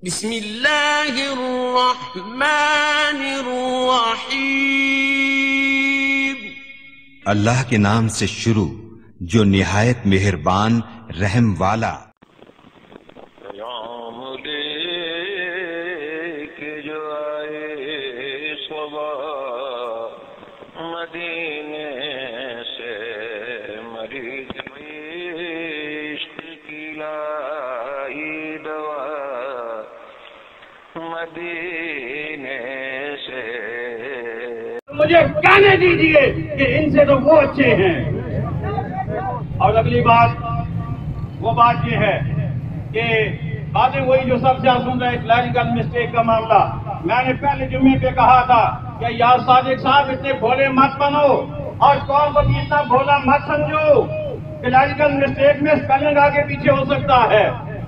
بسم اللہ الرحمن الرحیم، اللہ کے نام سے شروع جو نہایت مہربان رحم والا۔ پیام لے کے جو آئے صبح مدینے سے، مریض عشق کی لائی دوا مدینے سے۔ مجھے کہنے دیجئے کہ ان سے تو وہ اچھے ہیں۔ اور اگلی بات وہ بات یہ ہے کہ باتیں وہی جو سب سے سن رہے کلریکل مسٹیک کا معاملہ۔ میں نے پہلے جمعے پہ کہا تھا کہ یا صادق صاحب اتنے بھولے مت بنو اور قوم کو بھی اتنا بھولا مت سمجھو۔ کلریکل مسٹیک میں اسپیلنگ آگے پیچھے ہو سکتا ہے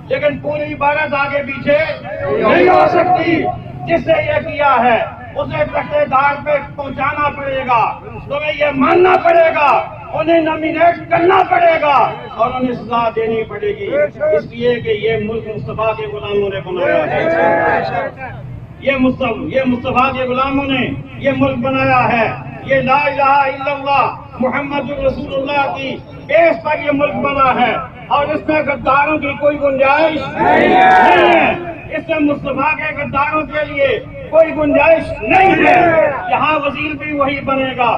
لیکن پوری عبارت آگے پیچھے نہیں ہو سکتی۔ جس نے یہ کیا ہے اسے رشتے دار پہ پہنچانا پڑے گا، تمہیں یہ ماننا پڑے گا، انہیں نامینیٹ کرنا پڑے گا اور انہیں سزا دینی پڑے گی، اس لیے کہ یہ ملک مصطفیٰ کے غلاموں نے بنایا ہے۔ یہ مصطفیٰ کے غلاموں نے یہ ملک بنایا ہے۔ یہ لا الہ الا اللہ محمد رسول اللہ کی بیس پر یہ ملک بنا ہے اور اس میں غداروں کی کوئی گنجائش نہیں ہے۔ اس میں مصطفیٰ کے غداروں کے لیے کوئی گنجائش نہیں ہے۔ یہاں وزیر بھی وہی بنے گا،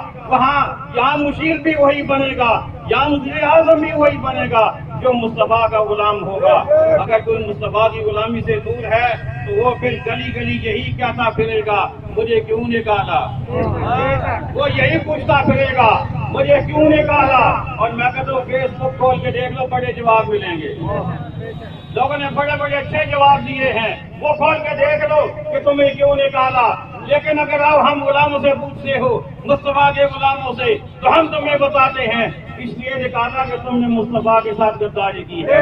یہاں مشیر بھی وہی بنے گا، یہاں وزیر اعظم بھی وہی بنے گا جو مصطفیٰ کا غلام ہوگا۔ اگر کوئی مصطفیٰ کی غلامی سے دور ہے تو وہ پھر گلی گلی یہی کہتا پھرے گا مجھے کیوں نکالا، وہ یہی پوچھتا پھرے گا مجھے کیوں نکالا۔ اور میں کہتا ہوں فیس بک کھول کے دیکھ لو، بڑے جواب ملیں گے۔ لوگوں نے بڑے بڑے اچھے جواب دیے ہیں، وہ کھول کے دیکھ لو کہ تمہیں کیوں نکالا۔ لیکن اگر آپ ہم غلاموں سے پوچھتے ہو، مصطفیٰ کے غلاموں سے، تو ہم تمہیں بتاتے ہیں اس لیے نکالا کہ تم نے مصطفیٰ کے ساتھ غداری کی ہے،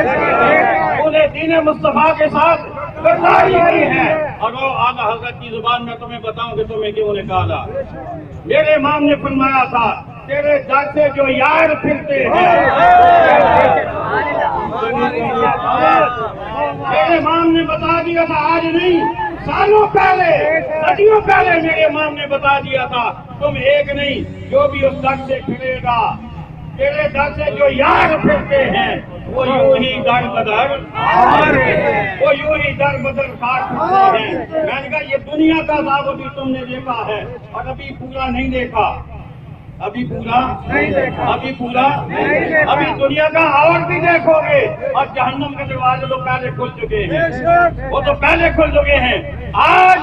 انہیں دین مصطفیٰ کے ساتھ غداری کی ہے۔ اور وہ اعلیٰ حضرت کی زبان میں تمہیں بتاؤں کہ تمہیں کیوں نکالا۔ میرے امام نے فرمایا تھا تیرے در سے جو یار پھرتے ہیں، میرے امام نے بتا دیا تھا، آج نہیں سالوں پہلے، صدیوں پہلے میرے امام نے بتا دیا تھا تم ایک نہیں جو بھی اس در سے پھرے گا، تیرے در سے جو یار پھرتے ہیں وہ یوں ہی در بدر خار پھرتے ہیں۔ میں نے کہا یہ دنیا کا عذاب ابھی تم نے دیکھا ہے اور ابھی پورا نہیں دیکھا، ابھی دنیا کا اور بھی دیکھو گے۔ اور جہنم کے دروازے تو پہلے کھل چکے ہیں، وہ تو پہلے کھل چکے ہیں۔ آج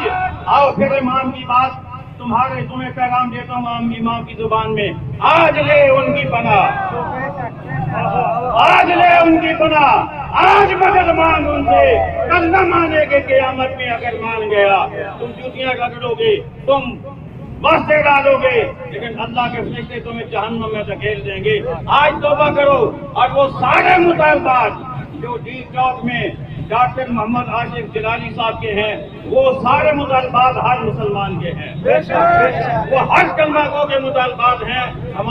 آؤ پھر امام کی بات تمہیں پیغام دیتا ہوں امام کی زبان میں، آج لے ان کی پناہ، آج لے ان کی پناہ، آج مدد مانگ ان سے، کل نہ مانے گے قیامت میں اگر مان گیا۔ تم جوتیاں رگڑو گے، تم واسطے ڈالو گے، لیکن اللہ کے فرشتے تمہیں جہنم میں دھکیل دیں گے۔ آج توبہ کرو اور وہ سارے مطالبات جو ڈی چوک میں ڈاکٹر محمد عاشق جلالی صاحب کے ہیں، وہ سارے مطالبات ہر مسلمان کے ہیں، وہ ہر کلمہ گو کے مطالبات ہیں۔ ہم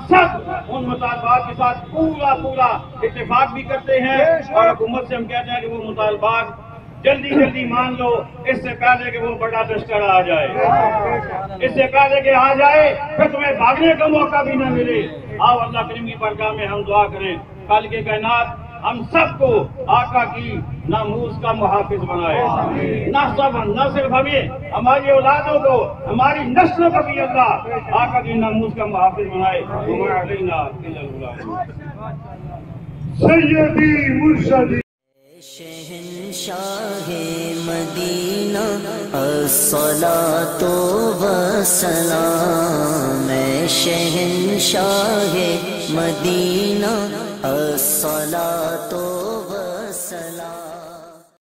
سب ان مطالبات کے ساتھ پورا اتفاق بھی کرتے ہیں اور حکومت سے ہم کہتے ہیں کہ وہ مطالبات جلدی مان لو، اس سے پہلے کہ وہ بڑا لشکر آ جائے، اس سے پہلے کہ آ جائے پھر تمہیں بھاگنے کا موقع بھی نہ ملے۔ آؤ اللہ کریم کی بارگاہ میں ہم دعا کریں، خالق کائنات ہم سب کو آقا کی ناموس کا محافظ بنائے، نہ صرف ہمیں، ہماری اولادوں کو، ہماری نسلوں کو بھی اللہ آقا کی ناموس کا محافظ بنائے۔ سیدی مرشدی شہنشاہ مدینہ الصلاۃ والسلام، میں شہنشاہ مدینہ الصلاۃ والسلام۔